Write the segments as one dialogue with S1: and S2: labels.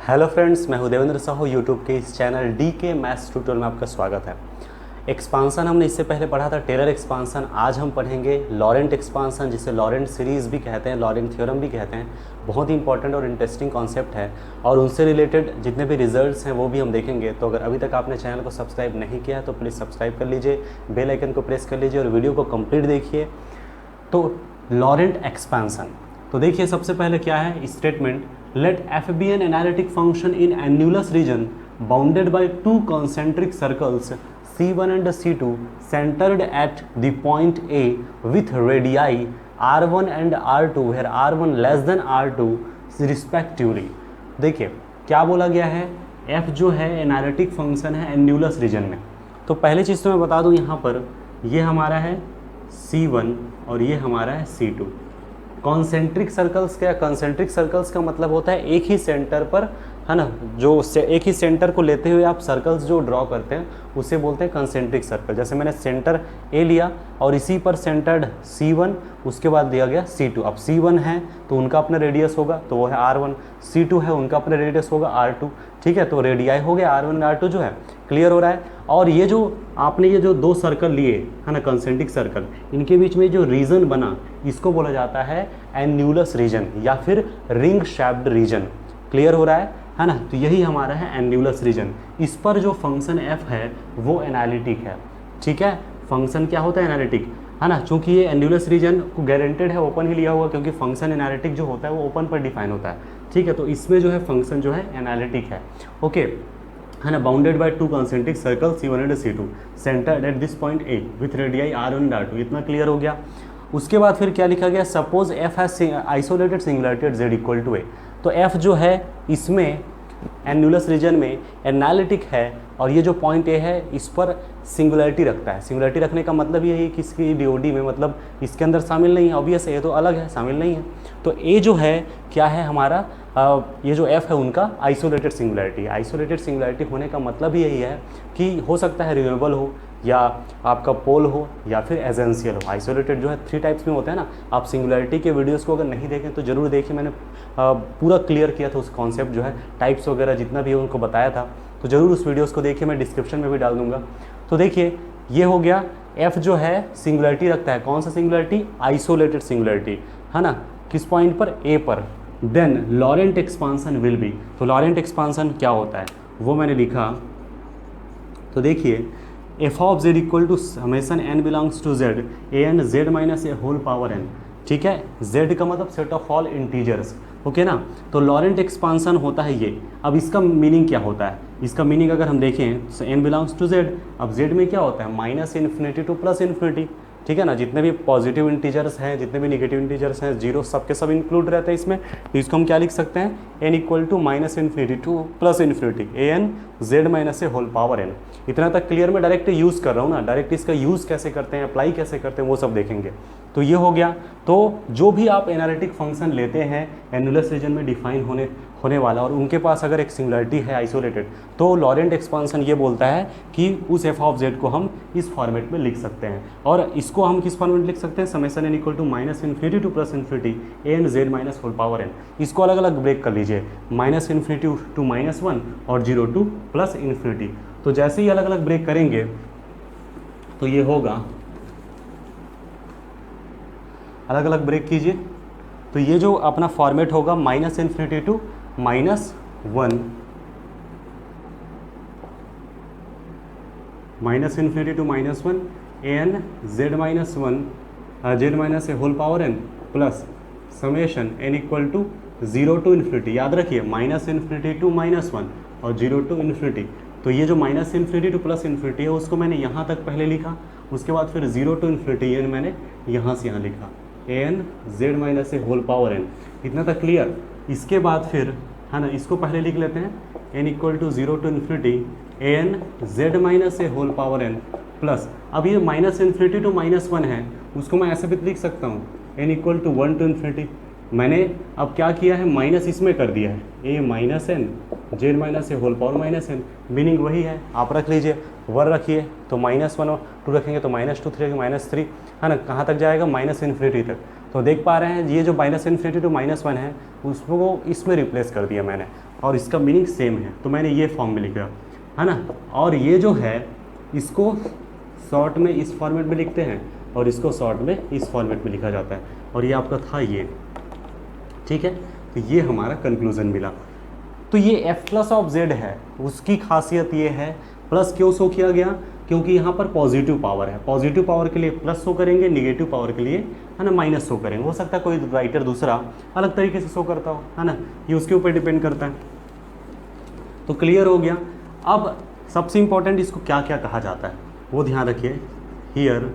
S1: Hello friends, मैं हूं Devendra Sahu. YouTube के इस चैनल डी के मैथ्स ट्यूटोरियल में आपका स्वागत है। एक्सपांसन हमने इससे पहले पढ़ा था, टेलर एक्सपांसन। आज हम पढ़ेंगे लॉरेंट एक्सपांसन, जिसे लॉरेंट सीरीज़ भी कहते हैं, लॉरेंट थ्योरम भी कहते हैं। बहुत ही इंपॉर्टेंट और इंटरेस्टिंग कॉन्सेप्ट है और उनसे रिलेटेड जितने भी रिजल्ट्स हैं वो भी हम देखेंगे। तो अगर अभी तक आपने चैनल को सब्सक्राइब नहीं किया है तो प्लीज़ सब्सक्राइब कर लीजिए, बेल आइकन को प्रेस कर लीजिए और वीडियो को कंप्लीट देखिए। तो लॉरेंट एक्सपांसन, तो देखिए सबसे पहले क्या है statement. Let f be an analytic function in annulus region bounded by two concentric circles C1 and C2 centered at the point A with radii R1 and R2 where R1 less than R2 respectively। देखिए क्या बोला गया है, f जो है analytic function है annulus reason में। तो पहली चीज़ तो मैं बता दूं, यहाँ पर ये हमारा है C1 और ये हमारा है C2। कॉन्सेंट्रिक सर्कल्स क्या, कॉन्सेंट्रिक सर्कल्स का मतलब होता है एक ही सेंटर पर, है ना, जो एक ही सेंटर को लेते हुए आप सर्कल्स जो ड्रॉ करते हैं उसे बोलते हैं कॉन्सेंट्रिक सर्कल। जैसे मैंने सेंटर ए लिया और इसी पर सेंटर्ड C1, उसके बाद दिया गया C2। अब C1 है तो उनका अपना रेडियस होगा तो वो है R1, C2 है उनका अपना रेडियस होगा R2। ठीक है, तो रेडियाई हो गया R1 R2 जो है, क्लियर हो रहा है। और ये जो आपने ये जो दो सर्कल लिए है ना, कंसेंट्रिक सर्कल, इनके बीच में जो रीजन बना इसको बोला जाता है एन्यूलस रीजन या फिर रिंग शेप्ड रीजन। क्लियर हो रहा है ना। तो यही हमारा है एन्यूलस रीजन। इस पर जो फंक्शन f है वो एनालिटिक है। ठीक है, फंक्शन क्या होता है एनालिटिक, है ना। चूंकि ये एन्यूलस रीजन को गारंटेड है, ओपन ही लिया हुआ, क्योंकि फंक्शन एनालिटिक जो होता है वो ओपन पर डिफाइन होता है। ठीक है, तो इसमें जो है फंक्शन जो है एनालिटिक है। ओके, है ना। Bounded by two concentric circle C1 and C2 centred at this point A with radii R1 and R2। इतना क्लियर हो गया। उसके बाद फिर क्या लिखा गया, suppose f has isolated singularity at z equal to a। तो f जो है इसमें एन्यूलस रीजन में एनालिटिक है और ये जो पॉइंट ए है इस पर सिंगुलरिटी रखता है। सिंगुलरिटी रखने का मतलब ये है कि इसकी डीओडी में मतलब इसके अंदर शामिल नहीं है, ऑब्वियस है, ये तो अलग है, शामिल नहीं है। तो ए जो है क्या है हमारा, ये जो एफ है उनका आइसोलेटेड सिंगुलरिटी। आइसोलेटेड सिंगुलरिटी होने का मतलब यही है कि हो सकता है रिन्यूएबल हो या आपका पोल हो या फिर एजेंशियल हो। आइसोलेटेड जो है 3 टाइप्स में होता है ना। आप सिंगुलरिटी के वीडियोस को अगर नहीं देखें तो ज़रूर देखिए, मैंने पूरा क्लियर किया था उस कॉन्सेप्ट जो है, टाइप्स वगैरह जितना भी है उनको बताया था, तो ज़रूर उस वीडियोस को देखिए, मैं डिस्क्रिप्शन में भी डाल दूंगा। तो देखिए ये हो गया, एफ जो है सिंगुलरिटी रखता है। कौन सा सिंगुलरिटी, आइसोलेटेड सिंगुलरिटी, है ना, किस पॉइंट पर, ए पर। Then Laurent expansion will be. तो लॉरेंट एक्सपांसन क्या होता है वो मैंने लिखा। तो देखिए f of z equal to summation n belongs to z a n z minus a whole power n। ठीक है, z का मतलब set of all integers. Okay ना। तो लॉरेंट एक्सपांसन होता है ये। अब इसका मीनिंग क्या होता है, इसका मीनिंग अगर हम देखें तो n बिलोंग्स टू z। अब z में क्या होता है, minus infinity to plus infinity. ठीक है ना, जितने भी पॉजिटिव इंटीजर्स हैं, जितने भी नेगेटिव इंटीजर्स हैं, जीरो सबके सब इंक्लूड रहते हैं इसमें। तो इसको हम क्या लिख सकते हैं, n equal to minus infinity to plus infinity a n z minus a whole power n। इतना तक क्लियर, मैं डायरेक्ट यूज़ कर रहा हूँ ना, डायरेक्ट इसका यूज़ कैसे करते हैं, अप्लाई कैसे करते हैं वो सब देखेंगे। तो ये हो गया। तो जो भी आप एनालिटिक फंक्शन लेते हैं एन्यूलस रीजन में डिफाइन होने वाला और उनके पास अगर एक सिंगुलरिटी है आइसोलेटेड, तो लॉरेंट एक्सपांसन ये बोलता है कि उस एफ ऑफ जेड को हम इस फॉर्मेट में लिख सकते हैं। और इसको हम किस फॉर्मेट में लिख सकते हैं, summation n equal to minus infinity to plus infinity a n z minus whole power n। इसको अलग अलग ब्रेक कर लीजिए, माइनस इन्फिनिटी टू माइनस 1 और 0 टू प्लस इन्फिनिटी। तो जैसे ही अलग अलग ब्रेक करेंगे तो ये होगा, अलग अलग ब्रेक कीजिए, तो ये जो अपना फॉर्मेट होगा minus infinity to minus 1, minus infinity to minus 1 a n z minus 1 z minus a whole power n plus summation n equal to 0 to infinity. याद रखिए माइनस इन्फिनिटी टू माइनस 1 और 0 to infinity. तो ये जो minus infinity to plus infinity है उसको मैंने यहाँ तक पहले लिखा, उसके बाद फिर 0 टू इन्फिनिटी एन मैंने यहाँ से यहाँ लिखा, ए n z minus a whole power N. इतना तक क्लियर। इसके बाद फिर, है ना, इसको पहले लिख लेते हैं, n equal to 0 to infinity a n z minus a whole power n plus, अब ये माइनस इन्फिनिटी टू माइनस 1 है, उसको मैं ऐसे भी लिख सकता हूँ, n equal to 1 to infinity. मैंने अब क्या किया है, माइनस इसमें कर दिया है, a minus n z minus a whole power minus n. Meaning वही है, आप रख लीजिए, 1 रखिए तो माइनस 1 और 2 रखेंगे तो माइनस 2, 3 रखेंगे माइनस 3, है ना, कहाँ तक जाएगा, माइनस इन्फिनिटी तक। तो देख पा रहे हैं ये जो माइनस इन्फिनिटी टू माइनस 1 है उसको इसमें रिप्लेस कर दिया मैंने और इसका मीनिंग सेम है, तो मैंने ये फॉर्म में लिखा है ना। और ये जो है इसको शॉर्ट में इस फॉर्मेट में लिखते हैं और इसको शॉर्ट में इस फॉर्मेट में लिखा जाता है, और ये आपका था ये, ठीक है। तो ये हमारा कंक्लूजन मिला। तो ये एफ प्लस ऑफ जेड है, उसकी खासियत ये है, प्लस क्यों शो किया गया, क्योंकि यहाँ पर पॉजिटिव पावर है, पॉजिटिव पावर के लिए प्लस शो करेंगे, निगेटिव पावर के लिए है ना माइनस शो करेंगे। हो सकता है कोई राइटर दूसरा अलग तरीके से शो करता हो, है ना, ये उसके ऊपर डिपेंड करता है। तो क्लियर हो गया। अब सबसे इंपॉर्टेंट इसको क्या क्या कहा जाता है वो ध्यान रखिए। Here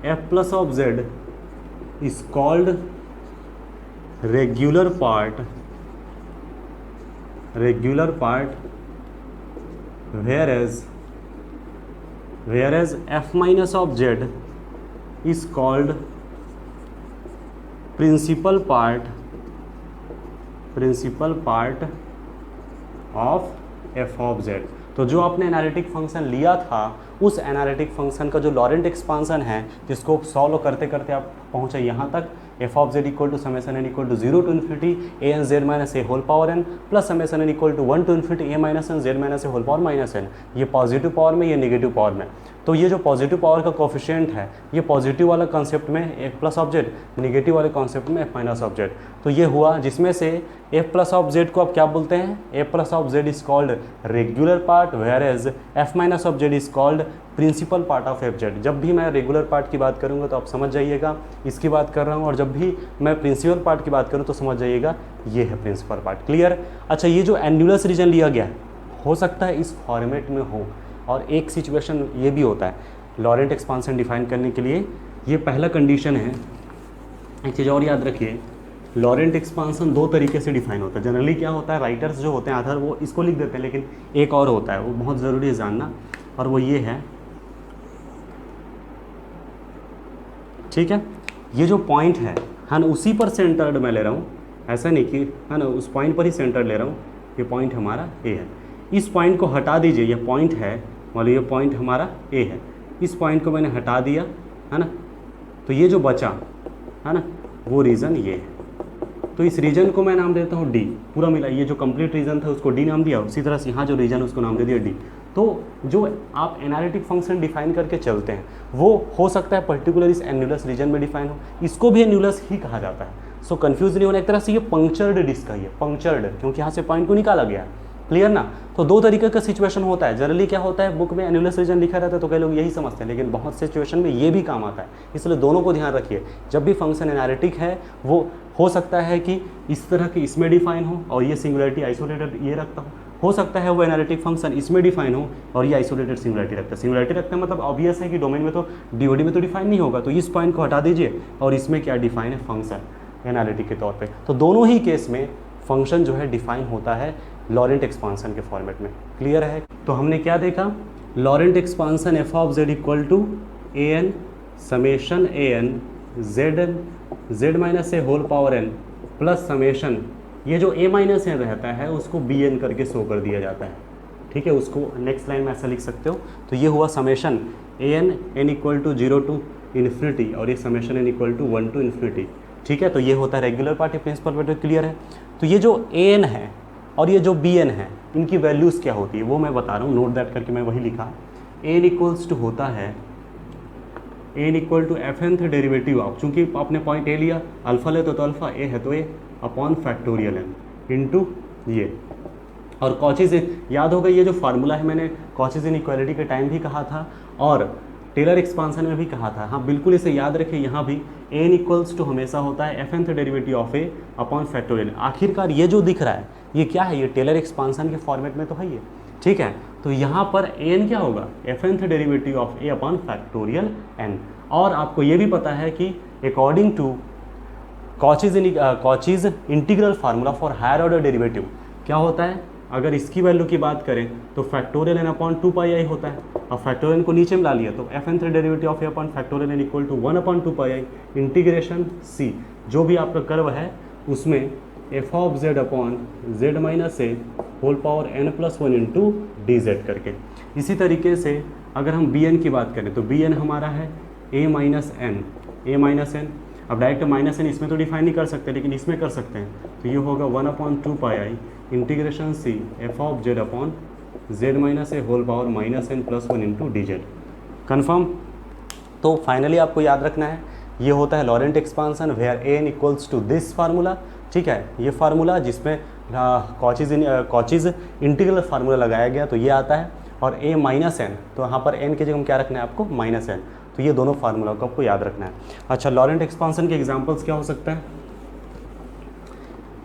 S1: F plus of z is called regular part whereas f minus of z is called principal part of f of z। तो जो आपने एनालिटिक फंक्शन लिया था उस एनालिटिक फंक्शन का जो लॉरेंट एक्सपांसन है, जिसको सॉल्व करते करते आप पहुँचे यहाँ तक, f of z equal to summation n equal to 0 to infinity a n z minus a whole power n plus summation n equal to 1 to infinity a minus n z minus a whole power minus n. ये positive power में, ये negative power में। तो ये जो positive power का coefficient है, ये पॉजिटिव वाला कॉन्सेप्ट में F plus of Z, negative वाले कॉन्सेप्ट में एफ माइनस ऑफ जेड। तो ये हुआ, जिसमें से एफ प्लस ऑफ जेड को आप क्या बोलते हैं, f plus of z is called regular part, whereas f minus of z is called principal part of f z. जब भी मैं रेगुलर पार्ट की बात करूंगा तो आप समझ जाइएगा इसकी बात कर रहा हूँ, और जब भी मैं प्रिंसिपल पार्ट की बात करूँ तो समझ जाइएगा ये है प्रिंसिपल पार्ट। क्लियर। अच्छा, ये जो एन्युलस रीजन लिया गया है, हो सकता है इस फॉर्मेट में हो, और एक सिचुएशन ये भी होता है लॉरेंट एक्सपांसन डिफाइन करने के लिए। ये पहला कंडीशन है। एक चीज़ और याद रखिए, लॉरेंट एक्सपांसन दो तरीके से डिफाइन होता है। जनरली क्या होता है, राइटर्स जो होते हैं आधार वो इसको लिख देते हैं, लेकिन एक और होता है, वो बहुत ज़रूरी है जानना, और वो ये है, ठीक है, ये जो पॉइंट है ना, उसी पर सेंटर्ड मैं ले रहा हूँ, ऐसा नहीं कि है ना उस पॉइंट पर ही सेंटर्ड ले रहा हूँ। ये पॉइंट हमारा ए है, इस पॉइंट को हटा दीजिए, ये पॉइंट है, मान लो ये पॉइंट हमारा ए है, इस पॉइंट को मैंने हटा दिया, है ना, तो ये जो बचा है ना वो रीज़न ये है। तो इस रीजन को मैं नाम देता हूँ डी, पूरा मिला, ये जो कंप्लीट रीजन था उसको डी नाम दिया, उसी तरह से यहाँ जो रीजन उसको नाम दे दिया डी। तो जो आप एनालिटिक फंक्शन डिफाइन करके चलते हैं वो हो सकता है पर्टिकुलर इस एन्युलस रीजन में डिफाइन हो, इसको भी एन्युलस ही कहा जाता है। सो कंफ्यूज नहीं होना, एक तरह से ये पंक्चर्ड डिस्क है, ये पंक्चर्ड, क्योंकि यहाँ से पॉइंट को निकाला गया। क्लियर ना। तो दो तरीके का सिचुएशन होता है। जनरली क्या होता है, बुक में एन्युलस रीजन लिखा रहता है तो कई लोग यही समझते हैं, लेकिन बहुत सिचुएशन में ये भी काम आता है, इसलिए दोनों को ध्यान रखिए। जब भी फंक्शन एनालिटिक है वो हो सकता है कि इस तरह की इसमें डिफाइन हो और ये सिंगुलरिटी आइसोलेटेड ये रखता हो सकता है वो एनालिटिक फंक्शन इसमें डिफाइन हो और ये आइसोलेटेड सिंगुलरिटी रखता है। सिंगुलरिटी रखता है मतलब ऑब्वियस है कि डोमेन में तो डीओडी में तो डिफाइन नहीं होगा, तो इस पॉइंट को हटा दीजिए और इसमें क्या डिफाइन है, फंक्शन एनालिटिक के तौर पे। तो दोनों ही केस में फंक्शन जो है डिफाइन होता है लॉरेंट एक्सपांसन के फॉर्मेट में। क्लियर है। तो हमने क्या देखा, Laurent expansion f of z equal to a n summation a n z minus a whole power n plus summation, ये जो ए माइनस एन रहता है उसको बी एन करके शो कर दिया जाता है। ठीक है, उसको नेक्स्ट लाइन में ऐसा लिख सकते हो। तो ये हुआ summation a n equal to 0 to infinity और ये summation n equal to 1 to infinity. ठीक है, तो ये होता है regular part, principal part. Clear है। तो ये जो ए एन है और ये जो बी एन है इनकी वैल्यूज़ क्या होती है वो मैं बता रहा हूँ, नोट दैट करके मैं वही लिखा। ए एन इक्वल्स टू होता है a n equal to f nth derivative of, चूँकि आपने पॉइंट ए लिया, अल्फा ले तो अल्फा, ए है तो ए अपॉन फैक्टोरियल एन इंटू ये। और कॉचीज याद होगा, ये जो फार्मूला है मैंने कॉचीज इनइक्वालिटी के टाइम भी कहा था और टेलर एक्सपांसन में भी कहा था। हाँ बिल्कुल, इसे याद रखें। यहाँ भी ए एन इक्वल्स टू हमेशा होता है F nth derivative of a upon factorial. आखिरकार ये जो दिख रहा है ये क्या है, ये टेलर एक्सपांसन के फॉर्मेट में तो है ये। ठीक है, तो यहाँ पर ए एन क्या होगा, f nth derivative of a upon factorial n. और आपको ये भी पता है कि according to Cauchy's integral formula for higher order derivative क्या होता है, अगर इसकी वैल्यू की बात करें तो factorial n upon 2 pi i होता है। अब फैक्टोरियल को नीचे मिला लिया तो f n derivative of a upon factorial n equal to 1 upon 2 pi i integration c, जो भी आपका कर्व है उसमें f of z upon z minus a whole power n plus 1 into d z करके। इसी तरीके से अगर हम बी एन की बात करें तो बी एन हमारा है ए माइनस एन। अब डायरेक्ट माइनस एन इसमें तो डिफाइन नहीं कर सकते, लेकिन इसमें कर सकते हैं। तो ये होगा 1 upon 2 pi i integration c f of z upon z minus a whole power minus n plus one into d z. Confirm. तो फाइनली आपको याद रखना है ये होता है Laurent expansion where a n equals to this formula. ठीक है, ये फार्मूला जिसमें कॉचीज इंटीग्रल फार्मूला लगाया गया तो ये आता है, और ए माइनस एन, तो यहाँ पर एन की जगह हम क्या रखना है आपको माइनस एन। तो ये दोनों फार्मूला को आपको याद रखना है। अच्छा, लॉरेंट एक्सपांसन के एग्जांपल्स क्या हो सकते हैं,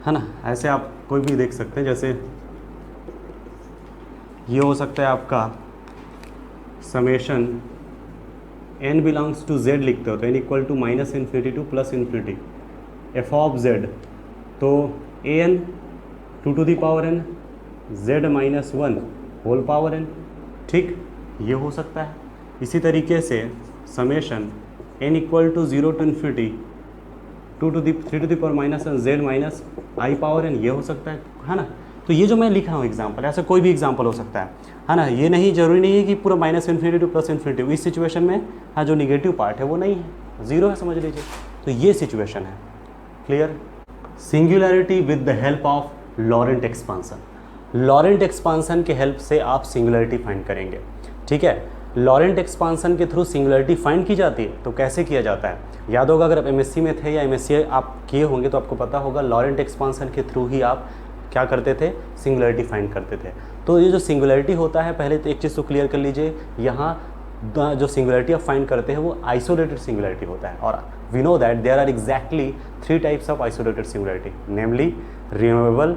S1: है ना, ऐसे आप कोई भी देख सकते हैं। जैसे ये हो सकता है आपका summation n belongs to z लिखते हो तो n equal to minus infinity to plus infinity f of z, तो a n to the power n z minus one whole power n। ठीक, ये हो सकता है। इसी तरीके से summation n equal to zero to infinity to two three to the power minus one z minus i power n, ये हो सकता है ना। तो ये जो मैं लिखा हूँ एग्जाम्पल, ऐसा कोई भी एग्जाम्पल हो सकता है ना। ये नहीं जरूरी नहीं है कि पूरा minus infinity to plus infinity. इस सिचुएशन में हाँ जो निगेटिव पार्ट है वो नहीं है, जीरो है समझ लीजिए। तो ये सिचुएशन है। Clear. Singularity with the help of Laurent expansion. Laurent expansion के हेल्प से आप सिंगुलैरिटी फाइंड करेंगे। ठीक है, लॉरेंट एक्सपांसन के थ्रू सिंगुलैरिटी फाइंड की जाती है। तो कैसे किया जाता है, याद होगा, अगर आप एमएससी में थे या एमएससी आप किए होंगे तो आपको पता होगा लॉरेंट एक्सपांसन के थ्रू ही आप क्या करते थे, सिंगुलैरिटी फाइंड करते थे। तो ये जो सिंगुलैरिटी होता है, पहले तो एक चीज़ तो क्लियर कर लीजिए, यहाँ जो सिंगुलैरिटी आप फाइंड करते हैं वो आइसोलेटेड सिंगुलैरिटी होता है। और we know that there are exactly three types of isolated singularity, namely removable.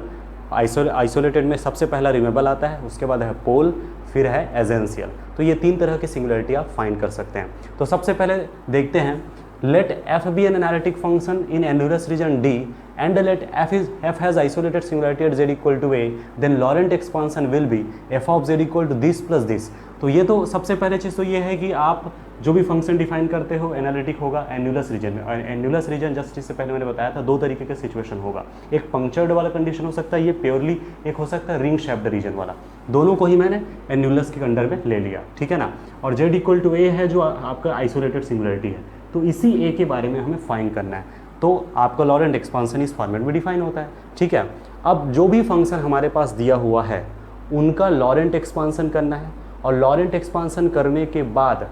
S1: Isolated में सबसे पहला रिमूवेबल आता है, उसके बाद है पोल, फिर है एजेंशियल। तो ये तीन तरह की सिंगुलैरिटी आप फाइंड कर सकते हैं। तो सबसे पहले देखते हैं, let f be an analytic function in annulus region D and let f has isolated singularity at z equal to a, then Laurent expansion will be f of z equal to this plus this। तो ये तो सबसे पहले चीज़ तो ये है कि आप जो भी फंक्शन डिफाइन करते हो एनालिटिक होगा एन्युलस रीजन में। और एन्युलस रीजन जस्ट जिससे पहले मैंने बताया था दो तरीके का सिचुएशन होगा, एक पंक्चर्ड वाला कंडीशन हो सकता है, ये प्योरली एक हो सकता है रिंग शेप्ड रीजन वाला। दोनों को ही मैंने एन्युलस के अंडर में ले लिया। ठीक है ना। और z इक्वल टू a है जो आपका आइसोलेटेड सिंगुलैरिटी है, तो इसी ए के बारे में हमें फाइंड करना है। तो आपका लॉरेंट एक्सपांसन इस फॉर्मेट में डिफाइन होता है। ठीक है, अब जो भी फंक्शन हमारे पास दिया हुआ है उनका लॉरेंट एक्सपांसन करना है, और लॉरेंट एक्सपांसन करने के बाद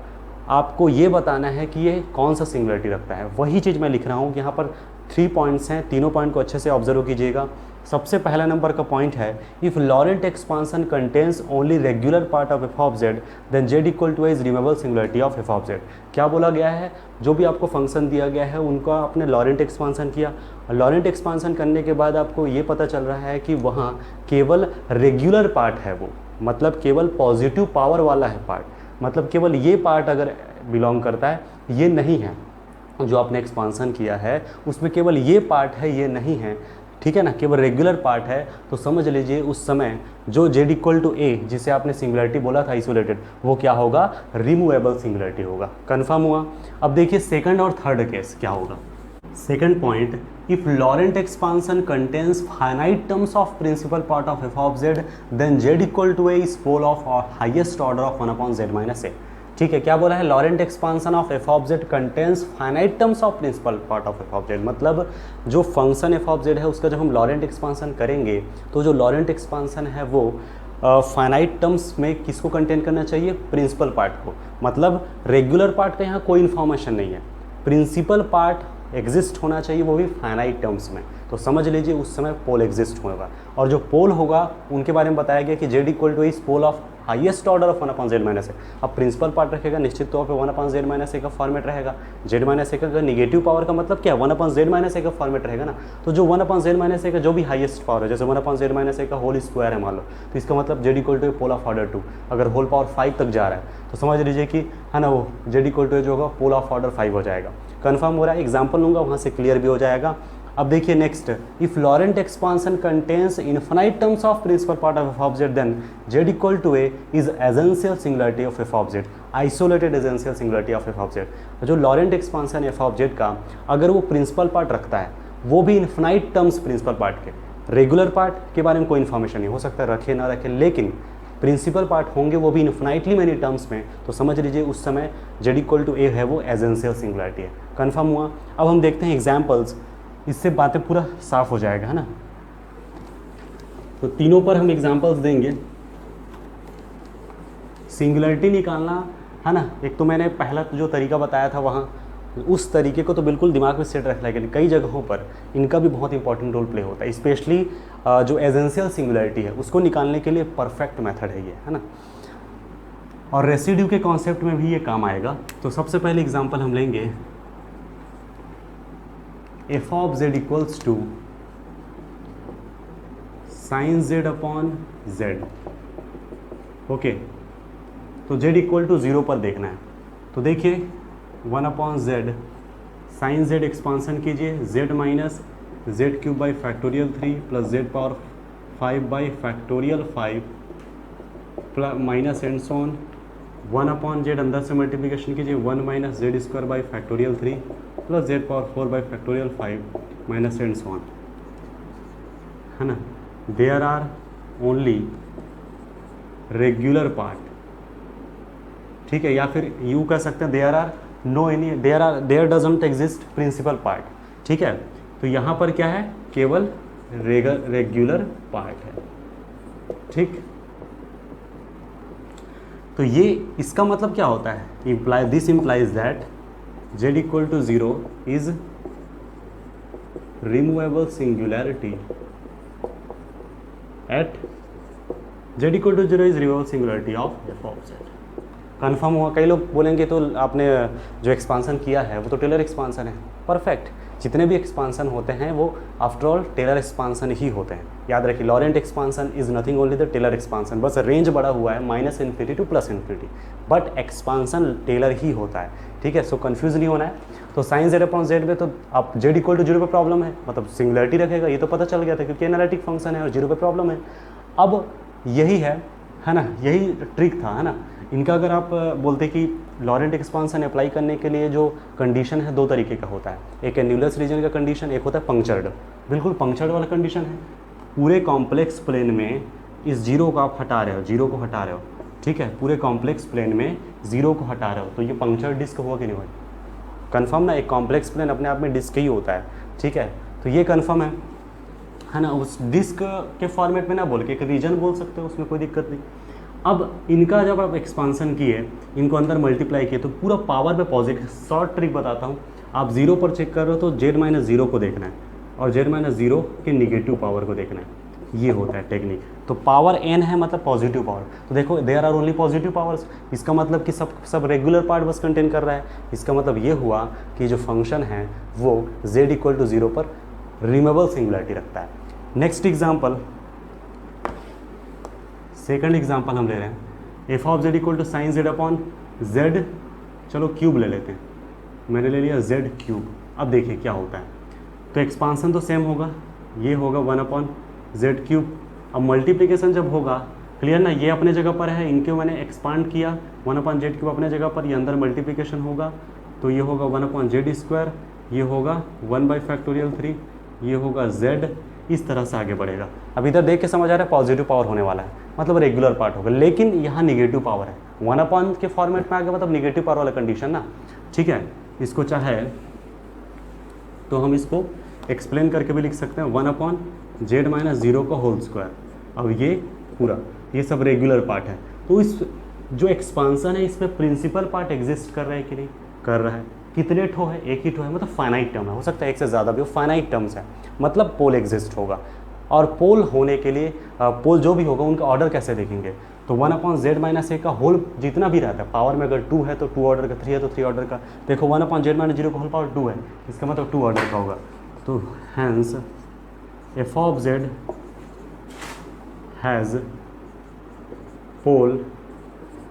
S1: आपको ये बताना है कि ये कौन सा सिंगुलैरिटी रखता है। वही चीज़ मैं लिख रहा हूँ। यहाँ पर 3 पॉइंट्स हैं, तीनों पॉइंट को अच्छे से ऑब्जर्व कीजिएगा। सबसे पहला नंबर का पॉइंट है, if Laurent expansion contains only regular part of f of z then z equal to is removable singularity of f of z. क्या बोला गया है, जो भी आपको फंक्शन दिया गया है उनका आपने लॉरेंट एक्सपांसन किया। लॉरेंट एक्सपांसन करने के बाद आपको ये पता चल रहा है कि वहाँ केवल रेगुलर पार्ट है, वो मतलब केवल पॉजिटिव पावर वाला है पार्ट, मतलब केवल ये पार्ट अगर बिलोंग करता है, ये नहीं है जो आपने एक्सपांसन किया है उसमें केवल ये पार्ट है, ये नहीं है। ठीक है ना, केवल रेगुलर पार्ट है। तो समझ लीजिए उस समय जो z इक्वल टू ए जिसे आपने सिंगुलैरिटी बोला था आइसोलेटेड, वो क्या होगा, रिमूवेबल सिंगुलैरिटी होगा। कन्फर्म हुआ। अब देखिए सेकंड और थर्ड केस क्या होगा। Second point, if Laurent expansion contains finite terms of principal part of f of z then z equal to a is pole of highest order of 1 upon z minus a. ठीक है, क्या बोला है, Laurent expansion of f of z contains finite terms of principal part of f of z. मतलब जो function F of Z है उसका जब हम लॉरेंट एक्सपांसन करेंगे तो जो लॉरेंट एक्सपांसन है वो फाइनाइट टर्म्स में किसको कंटेन करना चाहिए, प्रिंसिपल पार्ट को। मतलब रेगुलर पार्ट का यहाँ कोई इन्फॉर्मेशन नहीं है, प्रिंसिपल पार्ट एग्जिस्ट होना चाहिए, वो भी फाइनाइट टर्म्स में। तो समझ लीजिए उस समय पोल एग्जिस्ट होगा, और जो पोल होगा उनके बारे में बताया गया कि z equal to is pole of highest order of 1 upon z minus a. अब प्रिंसिपल पार्ट रखेगा निश्चित तौर पे 1 अपॉन z माइनस ए का फॉर्मेट रहेगा। z माइनस ए का निगेटिव पावर का मतलब क्या है, 1 अपॉन z माइनस ए का फॉर्मेट रहेगा ना। तो जो 1 अपॉन z माइनस ए का जो भी हाईएस्ट पावर है, जैसे 1 अपॉन z माइनस ए का होल स्क्वायर है मान लो, तो इसका मतलब z equal to pole of order 2। अगर होल पावर 5 तक जा रहा है तो समझ लीजिए कि है ना वो z इक्वल टू जो होगा पोल ऑफ ऑर्डर 5 हो जाएगा। कन्फर्म हो रहा है। एग्जाम्पल लूँगा वहाँ से क्लियर भी हो जाएगा। अब देखिए next, if Laurent expansion contains infinite terms of principal part of f of z then z equal to a is essential singularity of f of z, isolated essential singularity of f of z. जो Laurent expansion f of z का अगर वो principal part रखता है, वो भी infinite terms principal part के, regular part के बारे में कोई इन्फॉर्मेशन नहीं, हो सकता है रखे ना रखे, लेकिन प्रिंसिपल पार्ट होंगे वो भी इनफाइनाइटली मेनी टर्म्स में, तो समझ लीजिए उस समय z इक्वल टू ए है वो एजेंशियल सिंगुलैरिटी है। कन्फर्म हुआ। अब हम देखते हैं एग्जाम्पल्स, इससे बातें पूरा साफ हो जाएगा, है ना। तो तीनों पर हम एग्जांपल्स देंगे। सिंगुलरिटी निकालना है ना, एक तो मैंने पहला जो तरीका बताया था वहाँ, उस तरीके को तो बिल्कुल दिमाग में सेट रखना है, लेकिन कई जगहों पर इनका भी बहुत इंपॉर्टेंट रोल प्ले होता है, स्पेशली जो एजेंशियल सिंगुलरिटी है उसको निकालने के लिए परफेक्ट मेथड है ये, है ना। और रेसिड्यू के कॉन्सेप्ट में भी ये काम आएगा। तो सबसे पहले एग्जांपल हम लेंगे f of z equals to sine z upon z. Okay, तो जेड इक्वल टू 0 पर देखना है। तो देखिए 1 upon z sine z expansion कीजिए, z minus z cube by factorial 3 plus z power 5 by factorial 5 plus minus and so on 1 upon z अंदर से multiplication कीजिए, 1 minus z square by factorial 3 plus z power 4 by factorial 5 minus and so on, है ना। There are only regular part, ठीक है, या फिर you कह सकते हैं there are no any, there doesn't exist principal part, ठीक है। तो यहाँ पर क्या है, केवल रेगुलर पार्ट है, ठीक। तो ये इसका मतलब क्या होता है, this implies that z equal to 0 is removable singularity at Z equal to 0 is removable singularity of f of z. Confirm हुआ। कई लोग बोलेंगे तो आपने जो एक्सपांसन किया है वो तो टेलर एक्सपांसन है। परफेक्ट, जितने भी एक्सपांसन होते हैं वो आफ्टर ऑल टेलर एक्सपांसन ही होते हैं। याद रखिए, Laurent expansion is nothing only the Taylor expansion, बस रेंज बड़ा हुआ है minus infinity to plus infinity, but expansion Taylor ही होता है, ठीक है। सो कंफ्यूज नहीं होना है। तो साइन जेड अपॉन जेड में तो आप जेड इक्वल टू 0 पर प्रॉब्लम है, मतलब सिंगुलरिटी रखेगा, ये तो पता चल गया था क्योंकि एनालिटिक फंक्शन है और 0 पर प्रॉब्लम है। अब यही है ना, यही ट्रिक था, है ना। इनका अगर आप बोलते कि लॉरेंट एक्सपांसन अप्लाई करने के लिए जो कंडीशन है दो तरीके का होता है, एक एन्यूलस रीजन का कंडीशन, एक होता है पंक्चर्ड। बिल्कुल पंक्चर्ड वाला कंडीशन है, पूरे कॉम्प्लेक्स प्लेन में इस 0 को आप हटा रहे हो, 0 को हटा रहे हो, ठीक है, पूरे कॉम्प्लेक्स प्लेन में 0 को हटा रहे हो, तो ये पंक्चर्ड डिस्क हुआ कि नहीं हुआ, कन्फर्म ना। एक कॉम्प्लेक्स प्लेन अपने आप में डिस्क ही होता है, ठीक है। तो ये कन्फर्म है ना। उस डिस्क के फॉर्मेट में ना बोल के एक रीजन बोल सकते हो, उसमें कोई दिक्कत नहीं। अब इनका जब आप एक्सपांसन किए, इनको अंदर मल्टीप्लाई किए, तो पूरा पावर पे पॉजिटिव। शॉर्ट ट्रिक बताता हूँ, आप 0 पर चेक कर रहे हो तो z माइनस 0 को देखना है और z माइनस 0 के निगेटिव पावर को देखना है, ये होता है टेक्निक। तो पावर n है मतलब पॉजिटिव पावर, तो देखो there are only positive powers, इसका मतलब कि सब रेगुलर पार्ट बस कंटेन कर रहा है। इसका मतलब ये हुआ कि जो फंक्शन है वो z इक्वल टू 0 पर रिमूवेबल सिंगुलरिटी रखता है। नेक्स्ट एग्जाम्पल, सेकंड एग्जाम्पल हम ले रहे हैं, f of z equal to sine z upon z, चलो क्यूब ले लेते हैं, मैंने ले लिया जेड क्यूब। अब देखिए क्या होता है, तो एक्सपांसन तो सेम होगा, ये होगा 1 अपॉन जेड क्यूब। अब मल्टीप्लिकेशन जब होगा, क्लियर ना, ये अपने जगह पर है, इनके मैंने एक्सपांड किया, 1 अपॉन जेड क्यूब अपने जगह पर, ये अंदर मल्टीप्लिकेशन होगा, तो ये होगा 1 अपॉन जेड स्क्वायर, ये होगा 1 बाई फैक्टोरियल 3, ये होगा जेड, इस तरह से आगे बढ़ेगा। अब इधर देख के समझ आ रहा है पॉजिटिव पावर होने वाला है, मतलब रेगुलर पार्ट होगा, लेकिन यहाँ निगेटिव पावर है। 1 अपॉन के फॉर्मेट में आ गया, मतलब निगेटिव पावर वाला कंडीशन ना, ठीक है। इसको चाहे तो हम इसको एक्सप्लेन करके भी लिख सकते हैं, 1 अपॉन जेड माइनस 0 का होल स्क्वायर। अब ये पूरा, ये सब रेगुलर पार्ट है, तो इस जो एक्सपांसन है इसमें प्रिंसिपल पार्ट एग्जिस्ट कर रहा है कि नहीं, कर रहा है। कितने ठो है, एक ही ठो है, मतलब फाइनाइट टर्म है, हो सकता है एक से ज़्यादा भी हो, फाइनाइट टर्म्स है, मतलब पोल एग्जिस्ट होगा। और पोल होने के लिए पोल जो भी होगा उनका ऑर्डर कैसे देखेंगे, तो 1 अपॉन जेड माइनस ए का होल जितना भी रहता है, पावर में अगर 2 है तो 2 ऑर्डर का, 3 है तो 3 ऑर्डर का। देखो 1 अपॉन जेड माइनस 0 का होल पावर 2 है, इसका मतलब 2 ऑर्डर का होगा। तो hence f of Z has pole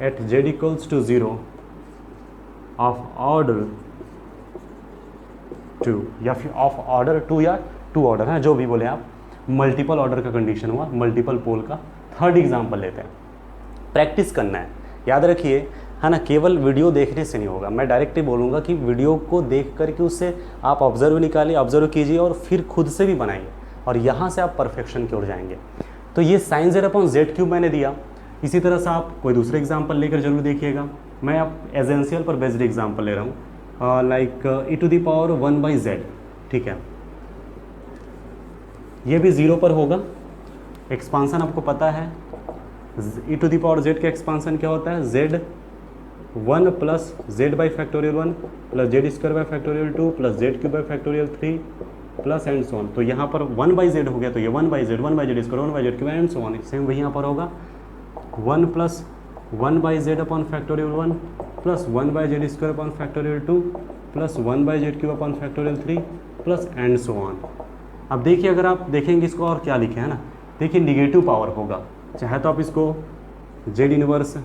S1: at z equals to 0 of order 2, या फिर ऑफ ऑर्डर 2 या 2 ऑर्डर है, जो भी बोले आप, मल्टीपल ऑर्डर का कंडीशन हुआ, मल्टीपल पोल का। थर्ड एग्जांपल लेते हैं, प्रैक्टिस करना है, याद रखिए, है ना, केवल वीडियो देखने से नहीं होगा। मैं डायरेक्ट ही बोलूँगा कि वीडियो को देख करके उससे आप ऑब्जर्व निकालिए, ऑब्जर्व कीजिए और फिर खुद से भी बनाइए, और यहाँ से आप परफेक्शन की ओर जाएंगे। तो ये sine z upon z cube मैंने दिया, इसी तरह से आप कोई दूसरे एग्जाम्पल लेकर जरूर देखिएगा। मैं आप एजेंशियल पर बेस्ड एग्जाम्पल ले रहा हूँ, like e to the power 1 by z, ठीक है, ये भी 0 पर होगा, एक्सपांसन आपको पता है e to the power z का एक्सपांसन क्या होता है, z1 plus z by factorial 1 plus z square by factorial 2 plus z cube by factorial 3 plus and so on. तो यहाँ पर 1 बाई जेड हो गया, तो ये 1 by Z square 1 by Z cube and so on. Same वही यहाँ पर होगा 1 plus 1 by Z upon factorial 1 plus 1 by Z square upon factorial 2 plus 1 by Z cube upon factorial 3 plus and so on. अब देखिए अगर आप देखेंगे इसको और क्या लिखे है ना, देखिए निगेटिव पावर होगा, चाहे तो आप इसको जेड इनवर्स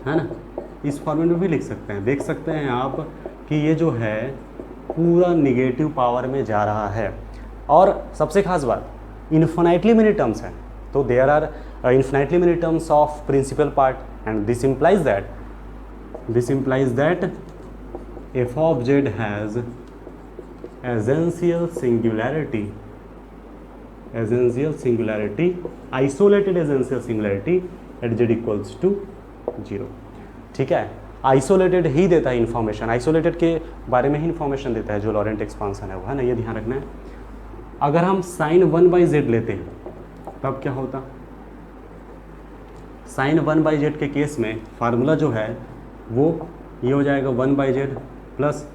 S1: है ना इस फॉर्मेट में भी लिख सकते हैं। देख सकते हैं आप कि ये जो है पूरा निगेटिव पावर में जा रहा है। और सबसे खास बात इन्फिनाइटली मेनी टर्म्स हैं, तो there are infinitely many terms of principal part and this implies that f of z has essential singularity, isolated essential singularity at z equals to 0। ठीक है, आइसोलेटेड ही देता है इन्फॉर्मेशन, आइसोलेटेड के बारे में ही information देता है जो लॉरेंट एक्सपांसन है वो, है ना, ये ध्यान रखना है। अगर हम साइन 1 बाई जेड लेते हैं तब क्या होता, साइन 1 बाई जेड के केस में फार्मूला जो है वो ये हो जाएगा 1 by Z plus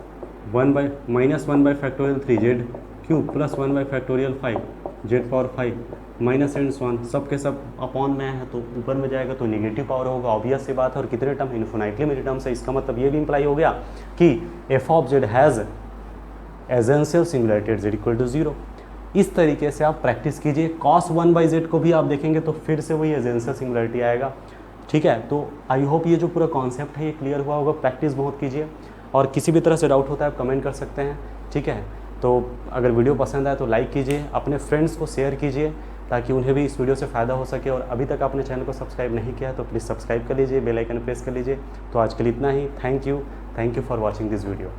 S1: 1 by minus 1 by factorial 3 Z cube plus 1 by factorial 5 Z power 5 minus and so on, सब के सब अपॉन में है तो ऊपर में जाएगा तो निगेटिव पावर होगा, ऑब्वियस सी बात है। और कितने टर्म, इन्फिनाइटली मेनी टर्म्स है, इसका मतलब ये भी इंप्लाई हो गया कि F of Z has essential singularity at Z equal to 0। इस तरीके से आप प्रैक्टिस कीजिए। कॉस 1 बाई जेड को भी आप देखेंगे तो फिर से वही एसेंशियल सिंगुलरिटी आएगा। ठीक है, तो आई होप ये जो पूरा कॉन्सेप्ट है ये क्लियर हुआ होगा। प्रैक्टिस बहुत कीजिए और किसी भी तरह से डाउट होता है आप कमेंट कर सकते हैं। ठीक है, तो अगर वीडियो पसंद आए तो लाइक कीजिए, अपने फ्रेंड्स को शेयर कीजिए ताकि उन्हें भी इस वीडियो से फ़ायदा हो सके। और अभी तक आपने चैनल को सब्सक्राइब नहीं किया है तो प्लीज़ सब्सक्राइब कर लीजिए, बेल आइकन प्रेस कर लीजिए। तो आज के लिए इतना ही। Thank you for watching this video.